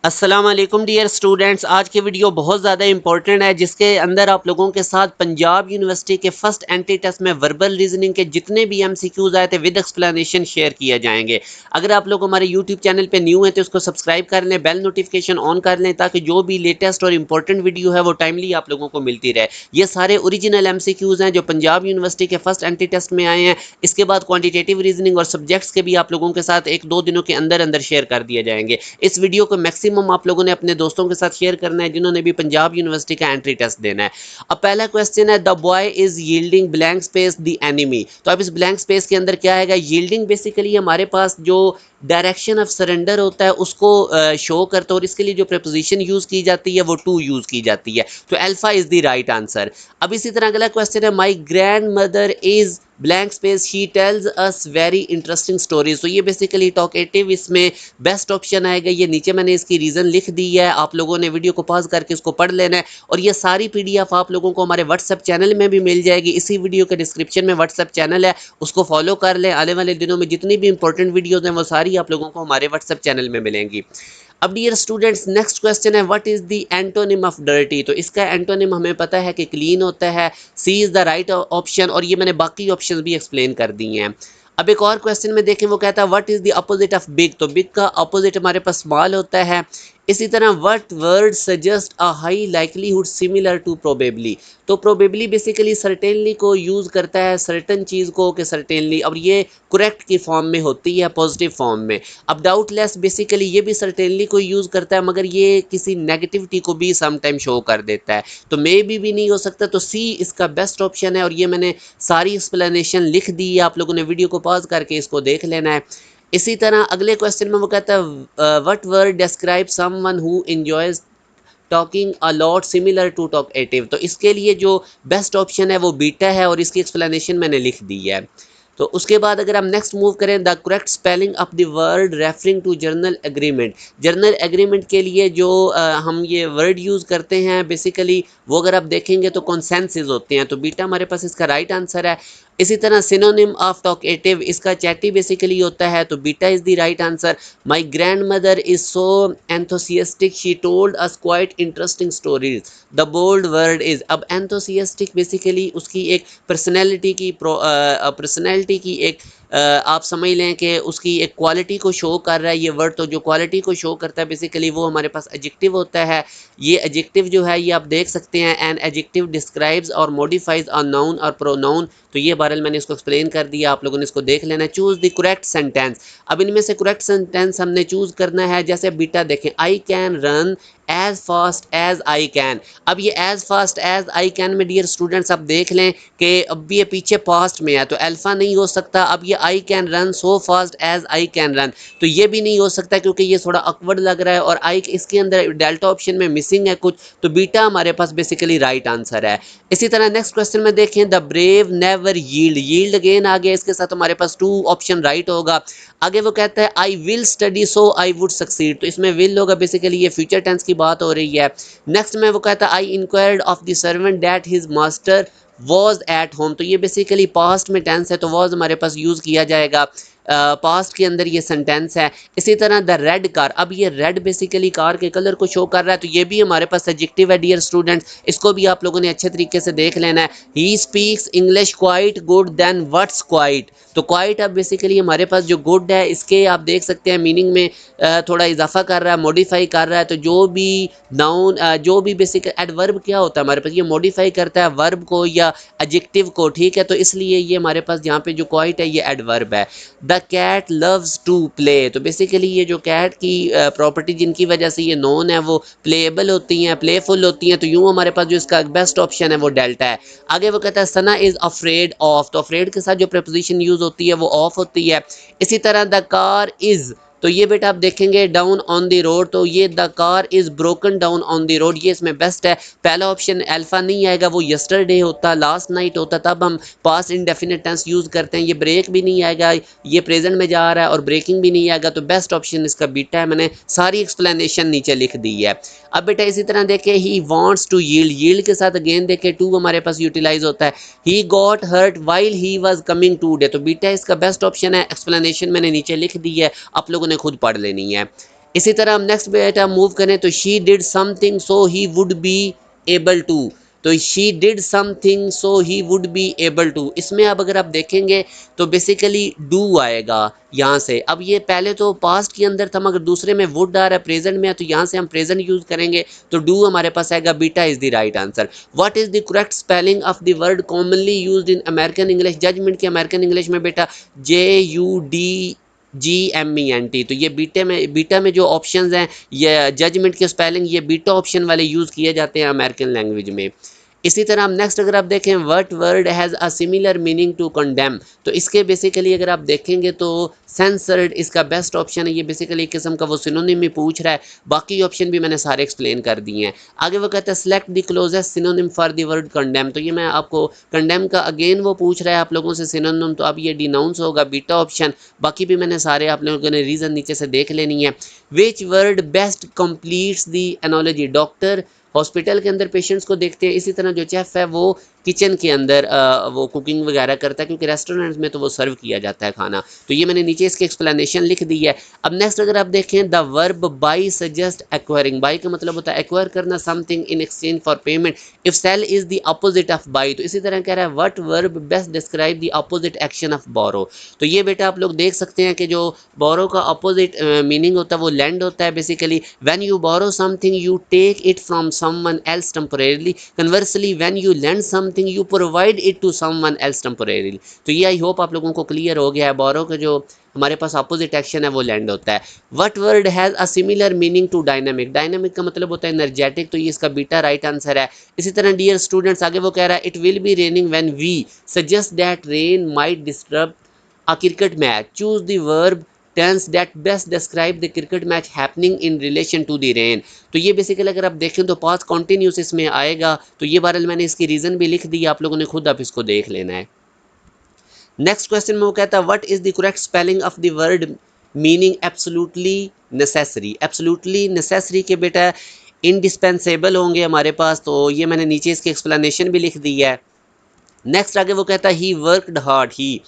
अस्सलाम वालेकुम dear students. आज की वीडियो बहुत ज़्यादा इंपॉर्टेंट है, जिसके अंदर आप लोगों के साथ पंजाब यूनिवर्सिटी के फर्स्ट एंट्री टेस्ट में वर्बल रीजनिंग के जितने भी एमसीक्यूज आए थे विद एक्सप्लेनेशन शेयर किए जाएंगे। अगर आप लोग हमारे यूट्यूब चैनल पे न्यू हैं तो उसको सब्सक्राइब कर लें, बेल नोटिफिकेशन ऑन कर लें, ताकि जो भी लेटेस्ट और इंपॉर्टेंट वीडियो है वो टाइमली आप लोगों को मिलती रहे। ये सारे ओरिजिनल एमसीक्यूज हैं जो पंजाब यूनिवर्सिटी के फर्स्ट एंट्री टेस्ट में आए हैं। इसके बाद क्वान्टिटेटिव रीजनिंग और सब्जेक्ट्स के भी आप लोगों के साथ एक दो दिनों के अंदर अंदर शेयर कर दिए जाएंगे। इस वीडियो को मैक्सिमम आप लोगों ने अपने दोस्तों के साथ शेयर करना है जिन्होंने भी पंजाब यूनिवर्सिटी का एंट्री टेस्ट देना है। अब पहला क्वेश्चन है, the boy is yielding blank space the enemy. तो अब इस ब्लैंक स्पेस के अंदर क्या आएगा? यील्डिंग बेसिकली हमारे पास जो डायरेक्शन ऑफ सरेंडर होता है उसको शो करता है, और इसके लिए जो प्रपोजिशन यूज की जाती है वो टू यूज की जाती है। तो alpha is the right answer. अब इसी तरह अगला क्वेश्चन है, माई grandmother is blank space she tells us very interesting stories. तो ये बेसिकली टॉकेटिव इसमें बेस्ट ऑप्शन आएगा। ये नीचे मैंने इसकी रीजन लिख दी है, आप लोगों ने वीडियो को पॉज करके इसको पढ़ लेना है। और ये सारी पीडीएफ आप लोगों को हमारे व्हाट्सएप चैनल में भी मिल जाएगी। इसी वीडियो के डिस्क्रिप्शन में व्हाट्सएप चैनल है, उसको फॉलो कर लें। आने वाले दिनों में जितनी भी इंपॉर्टेंट वीडियोज हैं वो सारी आप लोगों को हमारे व्हाट्सएप चैनल में मिलेंगी। अब डियर स्टूडेंट्स, नेक्स्ट क्वेश्चन है, what is the antonym of dirty. तो इसका एंटोनिम हमें पता है कि क्लीन होता है। सी इज द राइट ऑप्शन, और ये मैंने बाकी ऑप्शन भी एक्सप्लेन कर दिए हैं। अब एक और क्वेश्चन में देखें, वो कहता है what is the opposite of big. तो बिग का अपोजिट हमारे पास स्मॉल होता है। इसी तरह what word suggest a high likelihood similar to probably. तो प्रोबेबली बेसिकली सर्टेनली को यूज करता है सर्टन चीज को कि सर्टेनली, अब ये करेक्ट की फॉर्म में होती है, पॉजिटिव फॉर्म में। अब डाउटलेस बेसिकली ये भी सर्टेनली को यूज करता है, मगर ये किसी नेगेटिविटी को भी समटाइम शो कर देता है। तो मे भी नहीं हो सकता। तो सी इसका बेस्ट ऑप्शन है, और ये मैंने सारी एक्सप्लेनेशन लिख दी है, आप लोगों ने वीडियो को पॉज करके इसको देख लेना है। इसी तरह अगले क्वेश्चन में वो कहता है, what word describe someone who enjoys talking a lot similar to talkative. तो इसके लिए जो बेस्ट ऑप्शन है वो बीटा है, और इसकी एक्सप्लेनेशन मैंने लिख दी है। तो उसके बाद अगर हम नेक्स्ट मूव करें, the correct spelling of the word referring to journal agreement. Journal agreement के लिए जो हम ये वर्ड यूज़ करते हैं बेसिकली, वो अगर आप देखेंगे तो कॉन्सेंसस होते हैं। तो बीटा हमारे पास इसका राइट आंसर है। इसी तरह सिनोनिम ऑफ टॉकेटिव, इसका चैटी बेसिकली होता है, तो बीटा is the right answer. My grandmother is so enthusiastic she told us quite interesting stories. The bold word is, अब एंथोसियस्टिक बेसिकली उसकी एक पर्सनैलिटी की एक आप समझ लें कि उसकी एक क्वालिटी को शो कर रहा है ये वर्ड। तो जो क्वालिटी को शो करता है बेसिकली वो हमारे पास एडजेक्टिव होता है। ये एडजेक्टिव जो है ये आप देख सकते हैं, एन एडजेक्टिव डिस्क्राइब्स और मॉडिफाइज अ नाउन और प्रोनाउन। तो ये बहरहाल मैंने इसको एक्सप्लेन कर दिया, आप लोगों ने इसको देख लेना है। Choose the correct sentence. अब इनमें से करेक्ट सेंटेंस हमने चूज करना है। जैसे बीटा देखें, I can run as fast as I can. अब ये as fast as I can में डियर स्टूडेंट्स आप देख लें कि अब ये पीछे पास्ट में है, तो अल्फा नहीं हो सकता। अब ये I can run so fast as I can run, तो ये भी नहीं हो सकता क्योंकि ये थोड़ा अकवर्ड लग रहा है, और आई इसके अंदर डेल्टा ऑप्शन में मिसिंग है कुछ। तो बीटा हमारे पास बेसिकली राइट आंसर है। इसी तरह नेक्स्ट क्वेश्चन में देखें, the brave never yield. Yield again आ गया, इसके साथ हमारे पास टू ऑप्शन राइट होगा। आगे वो कहता है, I will study so I would succeed. तो इसमें विल होगा, बेसिकली ये फ्यूचर टेंस की बात हो रही है। नेक्स्ट में वो कहता है, आई inquired of the servant that his master was at home. तो ये बेसिकली पास्ट में टेंस है, तो वॉज हमारे पास यूज किया जाएगा। पास्ट के अंदर ये सेंटेंस है। इसी तरह द रेड कार, अब ये रेड बेसिकली कार के कलर को शो कर रहा है, तो ये भी हमारे पास एडजेक्टिव है डियर स्टूडेंट्स। इसको भी आप लोगों ने अच्छे तरीके से देख लेना है। He speaks English quite good then what's quite. तो क्वाइट अब बेसिकली हमारे पास जो गुड है इसके आप देख सकते हैं मीनिंग में थोड़ा इजाफा कर रहा है, मॉडिफाई कर रहा है। तो जो भी नाउन जो भी बेसिक एडवर्ब क्या होता है हमारे पास, ये मॉडिफाई करता है वर्ब को या एडजेक्टिव को, ठीक है। तो इसलिए ये हमारे पास यहाँ पे जो क्वाइट है ये एडवर्ब है। The cat loves to play, तो बेसिकली ये जो कैट की प्रॉपर्टी जिनकी वजह से ये नोन है वो प्लेएबल होती हैं, प्लेफुल होती हैं। तो यूँ हमारे पास जो इसका बेस्ट ऑप्शन है वो डेल्टा है। आगे वो कहता है, सना इज अफ्रेड ऑफ। तो अफ्रेड के साथ जो प्रपोजिशन यूज होती है वो ऑफ होती है। इसी तरह द कार इज, तो ये बेटा आप देखेंगे डाउन ऑन द रोड, तो ये the car is broken down on the road, ये इसमें बेस्ट है। पहला ऑप्शन अल्फा नहीं आएगा, वो यस्टरडे होता, लास्ट नाइट होता, तब हम पास्ट इंडेफिनिट टेंस यूज करते हैं। ये ब्रेक भी नहीं आएगा, ये प्रेजेंट में जा रहा है, और ब्रेकिंग भी नहीं आएगा। तो बेस्ट ऑप्शन इसका बीटा है। मैंने सारी एक्सप्लेनेशन नीचे लिख दी है। अब बेटा इसी तरह देखे, he wants to yield, yield के साथ अगेन देखे टू हमारे पास यूटिलाइज होता है। He got hurt while he was coming today, तो बीटा इसका बेस्ट ऑप्शन है। एक्सप्लेनेशन मैंने नीचे लिख दी है, आप लोगों ने खुद पढ़ लेनी है। इसी तरह हम नेक्स्ट बेटा मूव करें तो she did something so he would be able to. तो she did something so he would be able to, इसमें अब अगर आप देखेंगे तो बेसिकली डू आएगा यहाँ से। अब ये पहले तो पास्ट के अंदर था मगर दूसरे में वुड आ रहा है, प्रेजेंट में है, तो यहाँ से हम प्रेजेंट यूज करेंगे तो डू हमारे पास आएगा। बीटा is the right answer. What is the correct spelling of the word commonly used in American English? Judgment की अमेरिकन इंग्लिश में बेटा JUDGMENT। तो ये बीटा में जो ऑप्शंस हैं ये जजमेंट के स्पेलिंग ये बीटा ऑप्शन वाले यूज किए जाते हैं अमेरिकन लैंग्वेज में। इसी तरह हम नेक्स्ट अगर आप देखें what word has a similar meaning to condemn, तो इसके बेसिकली अगर आप देखेंगे तो सेंसर्ड इसका बेस्ट ऑप्शन है। ये बेसिकली एक किस्म का वो सिनोनिम ही पूछ रहा है, बाकी ऑप्शन भी मैंने सारे एक्सप्लेन कर दिए हैं। आगे वो कहता है select the closest synonym for the word condemn, तो ये मैं आपको कंडेम का अगेन वो पूछ रहा है आप लोगों से सिनोनिम, तो अब ये डिनाउंस होगा बीटा ऑप्शन। बाकी भी मैंने सारे आप लोगों ने रीज़न नीचे से देख लेनी है। Which word best completes the analogy? Doctor hospital के अंदर पेशेंट्स को देखते हैं, इसी तरह जो चेफ है वो किचन के अंदर वो कुकिंग वगैरह करता है, क्योंकि रेस्टोरेंट्स में तो वो सर्व किया जाता है खाना। तो ये मैंने नीचे इसकी एक्सप्लेनेशन लिख दी है। अब नेक्स्ट अगर आप देखें the verb buy suggest acquiring, buy का मतलब होता है एक्वायर करना something in exchange for payment. If sell is the opposite of buy, तो इसी तरह कह रहा है what verb best describe the opposite action of borrow. तो ये बेटा आप लोग देख सकते हैं कि जो बोरो का अपोजिट मीनिंग होता है वो लैंड होता है। Basically when you borrow something you take it from someone else temporarily, conversely when you lend something you provide it to someone else temporarily. तो ये आई होप आप लोगों को क्लियर हो गया है। बोरो का जो हमारे पास अपोजिट एक्शन है वो लैंड होता है। What word has a similar meaning to dynamic? Dynamic का मतलब होता है एनर्जेटिक, तो ये इसका बीटा राइट आंसर है। इसी तरह डियर स्टूडेंट्स आगे वो कह रहा है it will be raining when we suggest that rain might disturb a cricket match. Choose the verb tense that best describe the cricket match happening in relation to the rain. तो ये basically अगर आप देखें तो past continuous इसमें आएगा। तो ये बार मैंने इसकी रीज़न भी लिख दी, आप लोगों ने खुद आप इसको देख लेना है। नेक्स्ट क्वेश्चन में वो कहता है what is the correct spelling of the word meaning absolutely necessary? Absolutely necessary के बेटा इंडिस्पेंसेबल होंगे हमारे पास, तो ये मैंने नीचे इसकी एक्सप्लेनेशन भी लिख दी है। नेक्स्ट आगे वो कहता है ही वर्कड हार्ड ही,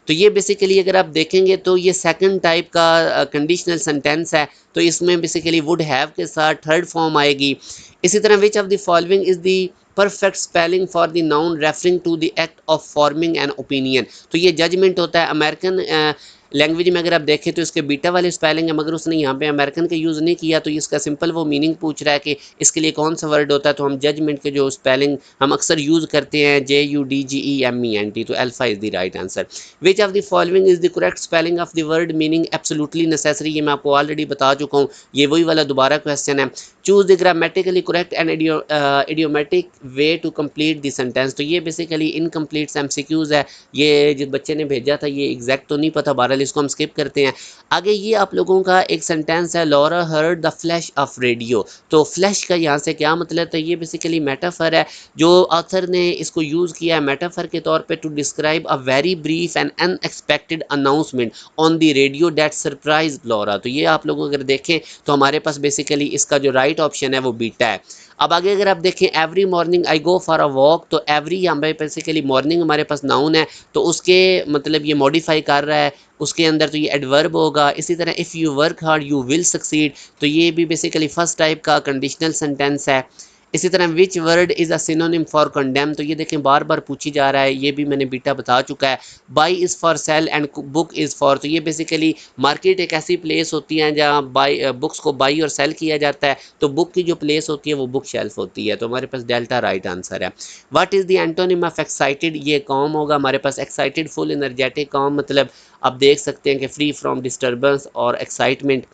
तो ये बेसिकली अगर आप देखेंगे तो ये सेकंड टाइप का कंडीशनल सेंटेंस है, तो इसमें बेसिकली वुड हैव के साथ थर्ड फॉर्म आएगी। इसी तरह which of the following is the perfect spelling for the noun referring to the act of forming an opinion? तो ये जजमेंट होता है। अमेरिकन लैंग्वेज में अगर आप देखें तो इसके बीटा वाले स्पेलिंग है, मगर उसने यहाँ पे अमेरिकन का यूज़ नहीं किया, तो इसका सिंपल वो मीनिंग पूछ रहा है कि इसके लिए कौन सा वर्ड होता है। तो हम जजमेंट के जो स्पेलिंग हम अक्सर यूज़ करते हैं JUDGEMENT, तो alpha is the right answer. Which of the following is the correct spelling of the word meaning absolutely necessary? ये मैं आपको ऑलरेडी बता चुका हूँ, ये वही वाला दोबारा क्वेश्चन है। Choose the grammatically correct and idiomatic way to complete the sentence, तो ये बेसिकली इनकम्प्लीट MCQs है। ये जिस बच्चे ने भेजा था ये एग्जैक्ट तो नहीं पता, बहरहाल इसको हम स्किप करते हैं। आगे ये आप लोगों का एक सेंटेंस है Laura heard the flash of radio, तो फ्लैश का यहाँ से क्या मतलब? तो ये बेसिकली मेटाफर है, जो ऑथर ने इसको यूज़ किया है मेटाफर के तौर पे to describe a very brief and unexpected announcement on the radio that surprise Laura. तो ये आप लोग अगर देखें तो हमारे पास बेसिकली इसका जो राइट ऑप्शन है वो बीटा है। अब आगे अगर आप देखें every morning I go for a walk, तो एवरी हमारे बेसिकली मॉर्निंग हमारे पास नाउन है, तो उसके मतलब ये मॉडिफाई कर रहा है उसके अंदर, तो ये एडवर्ब होगा। इसी तरह if you work hard you will succeed, तो ये भी बेसिकली फर्स्ट टाइप का कंडीशनल सेंटेंस है। इसी तरह which word is a synonym for condemn, तो ये देखें बार बार पूछी जा रहा है, ये भी मैंने बीटा बता चुका है। By is for sale and book is for, तो ये बेसिकली मार्केट एक ऐसी प्लेस होती है जहाँ बाई बुक्स को बाई और सेल किया जाता है, तो बुक की जो प्लेस होती है वो बुक शेल्फ होती है। तो हमारे पास डेल्टा राइट आंसर है। What is the antonym of excited? ये कॉम होगा हमारे पास। एक्साइटेड फुल एनर्जेटिक कॉम मतलब आप देख सकते हैं कि फ्री फ्रॉम डिस्टर्बेंस और एक्साइटमेंट।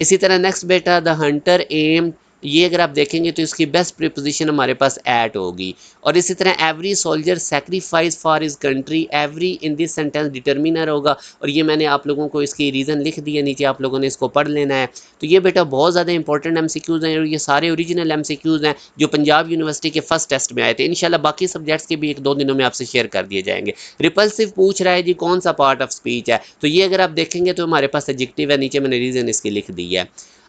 इसी तरह नेक्स्ट बेटा द हंटर एम, ये अगर आप देखेंगे तो इसकी बेस्ट प्रीपोजिशन हमारे पास एट होगी। और इसी तरह every soldier sacrifice for his country, every in this sentence determiner होगा, और ये मैंने आप लोगों को इसकी रीज़न लिख दी है नीचे, आप लोगों ने इसको पढ़ लेना है। तो ये बेटा बहुत ज़्यादा इंपॉर्टेंट MCQs हैं, और ये सारे ओरिजिनल MCQs हैं जो पंजाब यूनिवर्सिटी के फर्स्ट टेस्ट में आए थे। इंशाल्लाह बाकी सब्जेक्ट्स के भी 1-2 दिनों में आपसे शेयर कर दिए जाएंगे। रिपल्सिव पूछ रहा है जी कौन सा पार्ट ऑफ स्पीच है, तो ये अगर आप देखेंगे तो हमारे पास एडजेक्टिव है, नीचे मैंने रीज़न इसकी लिख दी है।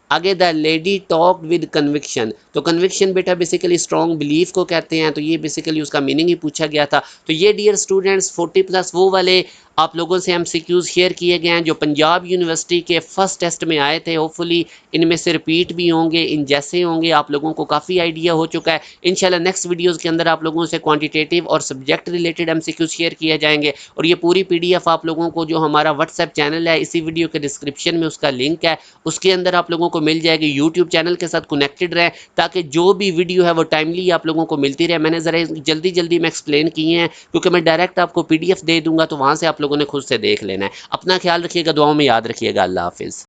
आगे the lady talked with conviction, तो कन्विक्शन बेटा बेसिकली स्ट्रॉन्ग बिलीफ को कहते हैं, तो ये बेसिकली उसका मीनिंग ही पूछा गया था। तो ये डियर स्टूडेंट्स 40+ वो वाले आप लोगों से एमसीक्यूज शेयर किए गए हैं जो पंजाब यूनिवर्सिटी के फर्स्ट टेस्ट में आए थे। होपफुली इनमें से रिपीट भी होंगे, इन जैसे होंगे। आप लोगों को काफ़ी आइडिया हो चुका है। इंशाल्लाह नेक्स्ट वीडियोस के अंदर आप लोगों से क्वांटिटेटिव और सब्जेक्ट रिलेटेड एमसीक्यूज शेयर किए जाएंगे। और ये पूरी पीडीएफ आप लोगों को जो हमारा व्हाट्सएप चैनल है, इसी वीडियो के डिस्क्रिप्शन में उसका लिंक है, उसके अंदर आप लोगों को मिल जाएगी। यूट्यूब चैनल के साथ कनेक्टेड रहें ताकि जो भी वीडियो है वो टाइमली आप लोगों को मिलती रहे। मैंने ज़रा जल्दी जल्दी में एक्सप्लेन किए हैं क्योंकि मैं डायरेक्ट आपको पीडीएफ दे दूंगा तो वहां से आप लोगों ने खुद से देख लेना है। अपना ख्याल रखिएगा, दुआओं में याद रखिएगा। अल्लाह हाफिज़।